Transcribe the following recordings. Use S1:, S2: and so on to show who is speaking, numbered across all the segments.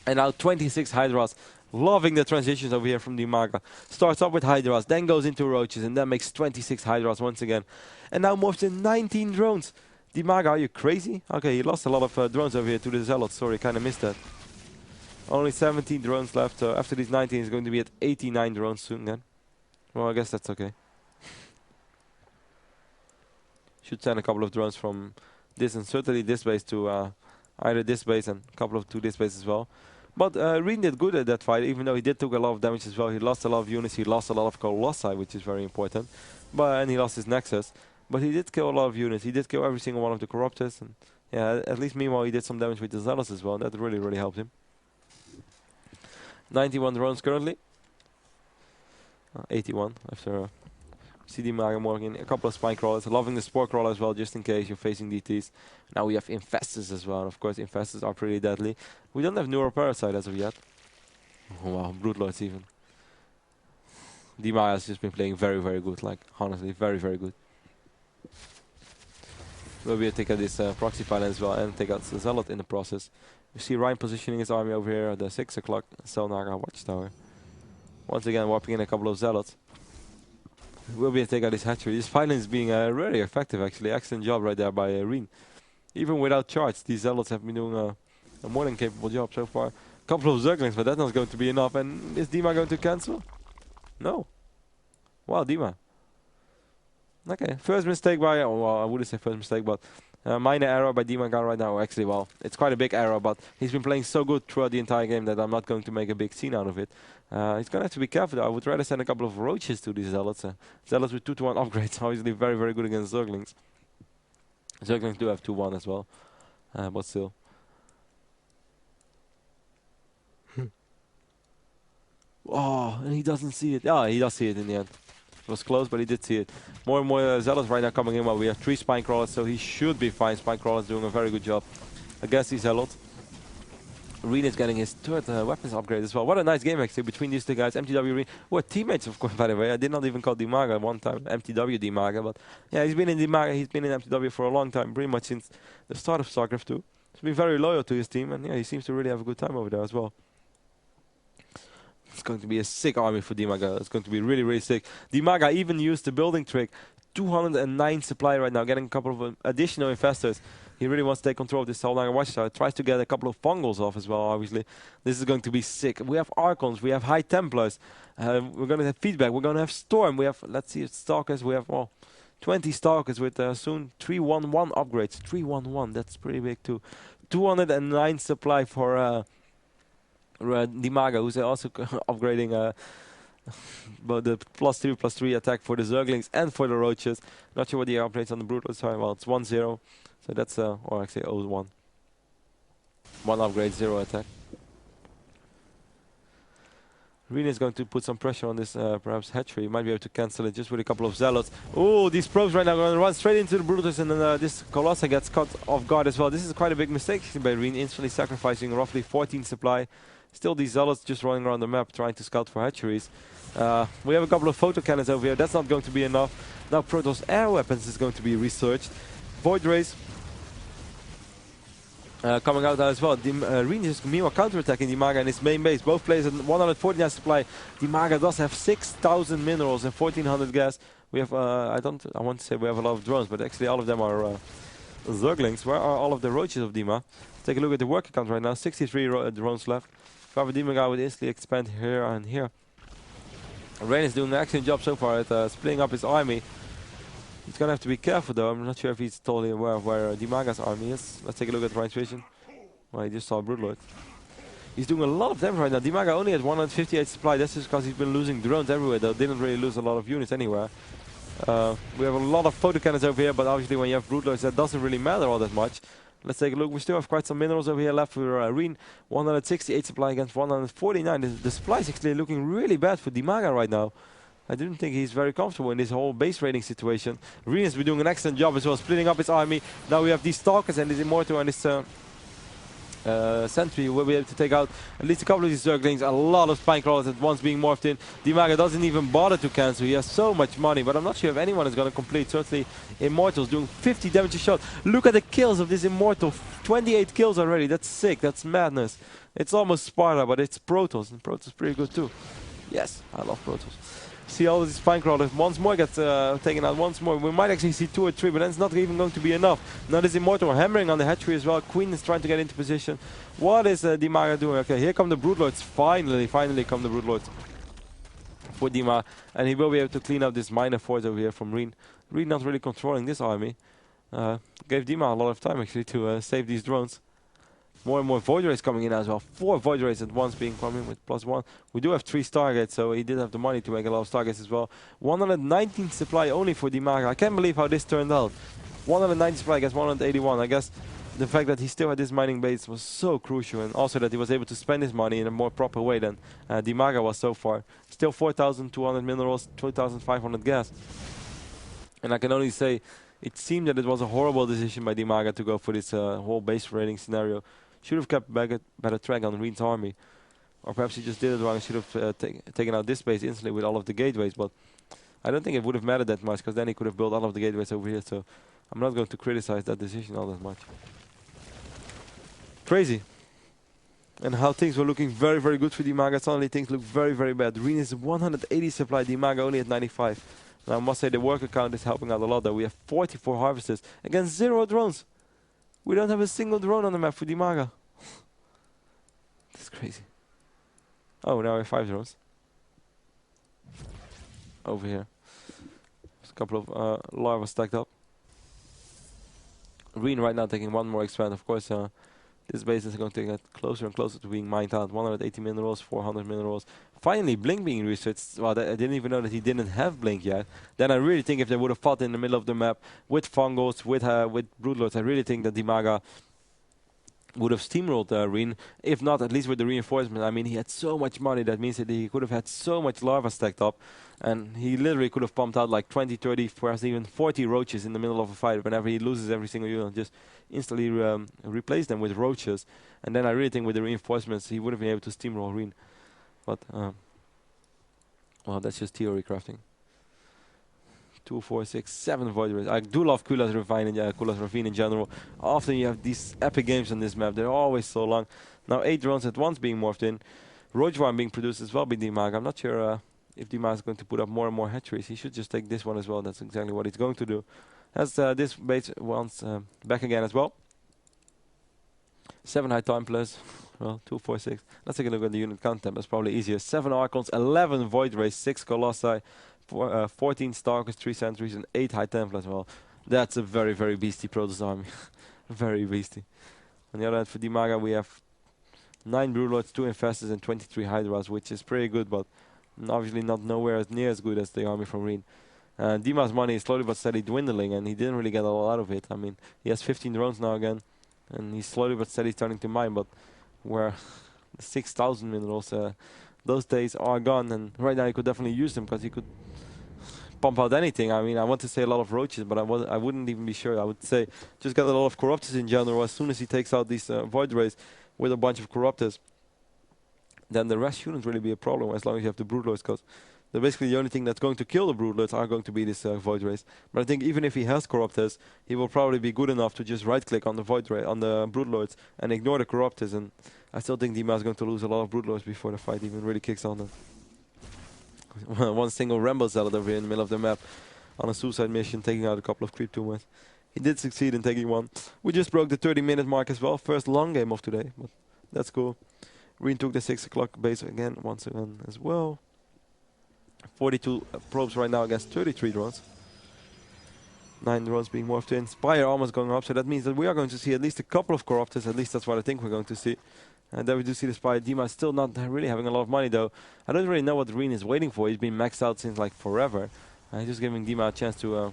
S1: And now 26 Hydras. Loving the transitions over here from Dimaga. Starts up with Hydras, then goes into Roaches, and then makes 26 Hydras once again. And now morphs to 19 drones. Dimaga, are you crazy? Okay, he lost a lot of drones over here to the Zealots. Sorry, kind of missed that. Only 17 drones left, so after these 19 he's going to be at 89 drones soon then. Well, I guess that's okay. Should send a couple of drones from this and certainly this base to either this base and a couple of to this base as well. But Rine did good at that fight, even though he did take a lot of damage as well. He lost a lot of units, he lost a lot of Colossi, which is very important. And he lost his Nexus. But he did kill a lot of units. He did kill every single one of the Corruptors. And yeah, at least meanwhile he did some damage with the Zealots as well. That really, really helped him. 91 drones currently. 81 after CD Maga Morgan. A couple of Spine Crawlers. Loving the Spore Crawler as well, just in case you're facing DTs. Now we have Infestors as well. Of course, Infestors are pretty deadly. We don't have Neuroparasite as of yet. Oh, wow, Broodlords even. Dimaga has just been playing very, very good. Like, honestly, very, very good. We'll be able to take out this proxy pilot as well and take out the Zealot in the process. You see Rine positioning his army over here at the 6 o'clock Selnaga Watchtower. Once again, warping in a couple of Zealots. We'll be able to take out this hatchery. This pilot is being really effective actually. Excellent job right there by Rine. Even without charge, these Zealots have been doing a more than capable job so far. A couple of Zerglings, but that's not going to be enough. And is Dima going to cancel? No. Wow, Dima. Okay, first mistake by, well, I wouldn't say first mistake, but minor error by Dimaga right now. Actually, well, it's quite a big error, but he's been playing so good throughout the entire game that I'm not going to make a big scene out of it. He's going to have to be careful though. I would rather send a couple of Roaches to these Zealots. Zealots with 2-to-1 upgrades, obviously very, very good against Zerglings. Zerglings do have 2-1 as well, but still. Oh, and he doesn't see it. Yeah, he does see it in the end. It was close, but he did see it. More and more Zealots right now coming in. Well, we have 3 Spine Crawlers, so he should be fine. Spine Crawlers doing a very good job against these Zealots. Rine is getting his 3rd weapons upgrade as well. What a nice game actually between these two guys. MTW Rine, who are teammates of course, by the way. I did not even call Dimaga one time MTW Dimaga, but yeah, he's been in Dimaga, he's been in MTW for a long time, pretty much since the start of StarCraft 2. He's been very loyal to his team, and yeah, he seems to really have a good time over there as well. It's going to be a sick army for Dimaga. It's going to be really, really sick. Dimaga even used the building trick. 209 supply right now, getting a couple of additional investors. He really wants to take control of this Selnaga Watchtower. Tries to get a couple of Fungals off as well, obviously. This is going to be sick. We have Archons, we have High Templars. We're going to have Feedback, we're going to have Storm. We have, let's see, Stalkers. We have, well, 20 Stalkers with soon 311 upgrades. 311, that's pretty big too. 209 supply for Dimaga, who's also upgrading but the +3/+3 attack for the Zerglings and for the Roaches. Not sure what the upgrades on the Broodlords are. Well, it's 1-0. So that's, or actually 0-1. 1 upgrade, 0 attack. Rine is going to put some pressure on this, perhaps hatchery. Might be able to cancel it just with a couple of Zealots. Oh, these probes right now are going to run straight into the Broodlords, and then this Colossus gets caught off guard as well. This is quite a big mistake by Rine, instantly sacrificing roughly 14 supply. Still these Zealots just running around the map trying to scout for hatcheries. We have a couple of photo cannons over here. That's not going to be enough. Now Protoss air weapons is going to be researched. Void Rays coming out now as well. Rine is meanwhile counterattacking Dimaga in his main base. Both players at 149 supply. Dimaga does have 6,000 minerals and 1,400 gas. We have, I want to say we have a lot of drones, but actually all of them are Zerglings. Where are all of the Roaches of Dima? Take a look at the work account right now. 63 drones left. However, Dimaga would instantly expand here and here. Rine is doing an excellent job so far at splitting up his army. He's going to have to be careful though. I'm not sure if he's totally aware of where Dimaga's army is. Let's take a look at Rine's vision. Well, he just saw Broodlord. He's doing a lot of damage right now. Dimaga only has 158 supply. That's just because he's been losing drones everywhere though. Didn't really lose a lot of units anywhere. We have a lot of photo cannons over here, but obviously when you have Broodlords that doesn't really matter all that much. Let's take a look. We still have quite some minerals over here left for Rine. 168 supply against 149. The supply is actually looking really bad for Dimaga right now. I didn't think he's very comfortable in this whole base raiding situation. Rine has been doing an excellent job as well, splitting up his army. Now we have these Stalkers and this Immortal and this Sentry will be able to take out at least a couple of these Zerglings. A lot of Spine Crawlers at once being morphed in. Dimaga doesn't even bother to cancel. He has so much money, but I'm not sure if anyone is going to complete. Certainly Immortals doing 50 damage a shot. Look at the kills of this Immortal. 28 kills already. That's sick. That's madness. It's almost Sparta, but it's Protoss, and Protoss is pretty good too. Yes, I love Protoss. See all these Spine Crawlers once more gets taken out once more. We might actually see 2 or 3, but then it's not even going to be enough. Now this Immortal hammering on the hatchery as well. Queen is trying to get into position. What is Dimaga doing? Okay, here come the Broodlords. Finally come the Broodlords for Dima, and he will be able to clean up this minor fort over here from Rine. Rine not really controlling this army. Gave Dima a lot of time actually to save these drones. More and more Void Rays coming in as well. 4 Void Rays at once being coming with +1. We do have 3 Stargates, so he did have the money to make a lot of Stargates as well. 119 supply only for Dimaga. I can't believe how this turned out. 190 supply against 181. I guess the fact that he still had this mining base was so crucial, and also that he was able to spend his money in a more proper way than Dimaga was so far. Still 4,200 minerals, 2,500 gas. And I can only say, it seemed that it was a horrible decision by Dimaga to go for this whole base raiding scenario. Should have kept better track on Rine's army. Or perhaps he just did it wrong and should have taken out this base instantly with all of the gateways. But I don't think it would have mattered that much, because then he could have built all of the gateways over here. So I'm not going to criticize that decision all that much. Crazy. And how things were looking very, very good for Dimaga. Suddenly things look very, very bad. Rine is 180 supply, Dimaga only at 95. Now I must say the worker count is helping out a lot though. We have 44 harvesters against 0 drones. We don't have a single drone on the map for Dimaga. That's crazy. Oh, now we have 5 drones. Over here. There's a couple of larvae stacked up. Rine right now taking one more expand. Of course, this base is going to get closer and closer to being mined out. 180 minerals, 400 minerals. Finally, Blink being researched. Well, I didn't even know that he didn't have Blink yet. Then I really think if they would have fought in the middle of the map with Fungals, with Broodlords, I really think that Dimaga would have steamrolled Rine. If not, at least with the reinforcement. I mean, he had so much money. That means that he could have had so much larva stacked up. And he literally could have pumped out like 20, 30, perhaps even 40 roaches in the middle of a fight. Whenever he loses every single unit, just instantly replace them with roaches. And then I really think with the reinforcements, he would have been able to steamroll Rine. But, well, that's just theory crafting. 2, 4, 6, 7 Void Rays. I do love Kula's Ravine in general. Often you have these epic games on this map. They're always so long. Now 8 drones at once being morphed in. Roach Worm being produced as well by Dimaga. I'm not sure if Dimaga is going to put up more and more hatcheries. He should just take this one as well. That's exactly what he's going to do. Has this base once back again as well. 7 High Templars. Well, 2, 4, 6. Let's take a look at the unit count tab. That's probably easier. 7 Archons, 11 Void Rays, 6 Colossi, 14 Stalkers, 3 Sentries, and 8 High Templars. Well, that's a very, very beastie Protoss army. Very beastie. On the other hand, for Dimaga, we have 9 Broodlords, 2 Infestors, and 23 Hydras, which is pretty good, but obviously not nowhere near as good as the army from Rine. Dima's money is slowly but steadily dwindling, and he didn't really get a lot out of it. I mean, he has 15 drones now again, and he's slowly but steadily starting to mine, but where the 6,000 minerals, those days are gone, and right now he could definitely use them, because he could pump out anything. I mean, I want to say a lot of roaches, but I wouldn't even be sure. I would say just get a lot of Corruptors in general. As soon as he takes out these Void Rays with a bunch of Corruptors, then the rest shouldn't really be a problem, as long as you have the Broodlords, because they're basically the only thing that's going to kill the Broodlords are going to be this Void Rays. But I think even if he has Corruptors, he will probably be good enough to just right-click on the Void Ray, on the Broodlords, and ignore the Corruptors. And I still think Dima is going to lose a lot of Broodlords before the fight even really kicks on. One single Ramble Zealot over here in the middle of the map on a suicide mission, taking out a couple of creep tumors. He did succeed in taking one. We just broke the 30-minute mark as well. First long game of today, but that's cool. Rine took the 6 o'clock base again, once again as well. 42 probes right now against 33 drones. 9 drones being morphed in. Spire almost going up, so that means that we are going to see at least a couple of Corruptors. At least that's what I think we're going to see. And then we do see the Spire. Dima is still not really having a lot of money though. I don't really know what Rine is waiting for. He's been maxed out since like forever. He's just giving Dima a chance to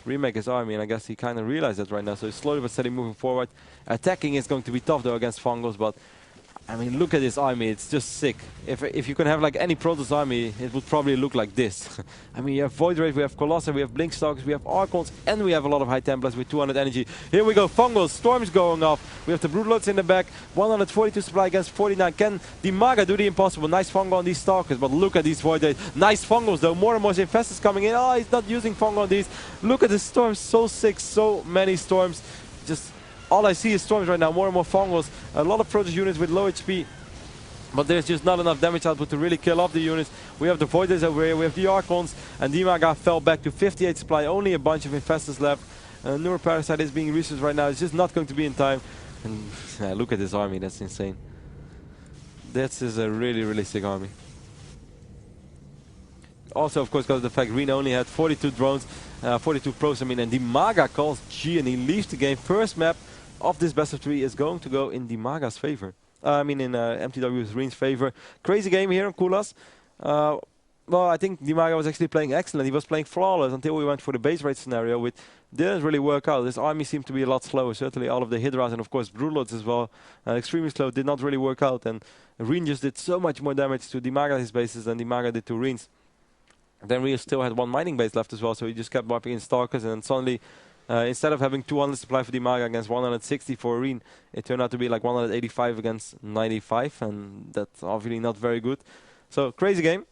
S1: remake his army, and I guess he kind of realized that right now. So he's slowly but steadily moving forward. Attacking is going to be tough though against Fungals, but I mean, look at this army. It's just sick. If you can have like any Protoss army, it would probably look like this. I mean, you have Void Rave, we have Colossi, we have Blinkstalkers, we have Archons, and we have a lot of High Templars with 200 energy. Here we go, Fungals, Storms going off. We have the Broodlords in the back. 142 supply against 49. Can Dimaga do the impossible? Nice Fungal on these Stalkers, but look at these Void Raves. Nice Fungals though. More and more Infestors coming in. Oh, he's not using Fungal on these. Look at the Storms. So sick. So many Storms. Just all I see is Storms right now. More and more Fungals. A lot of Protoss units with low HP. But there's just not enough damage output to really kill off the units. We have the Voiders over here, we have the Archons, and Dimaga fell back to 58 supply, only a bunch of Infestors left. Neuroparasite is being researched right now, it's just not going to be in time. And look at this army, that's insane. This is a really, really sick army. Also, of course, because of the fact Rine only had 42 drones, 42 pros, and Dimaga calls G and he leaves the game. First map of this best of 3 is going to go in Dimaga's favor. In MTW's Rine's favor. Crazy game here on Kulas. Well, I think Dimaga was actually playing excellent. He was playing flawless until we went for the base raid scenario, which didn't really work out. This army seemed to be a lot slower. Certainly all of the Hydras and of course Broodlords as well. Extremely slow. Did not really work out. And Rine just did so much more damage to Dimaga's bases than Dimaga did to Rine's. Then we still had one mining base left as well, so he just kept wiping in Stalkers, and then suddenly instead of having 200 supply for Dimaga against 160 for Rine, it turned out to be like 185 against 95, and that's obviously not very good. So crazy game.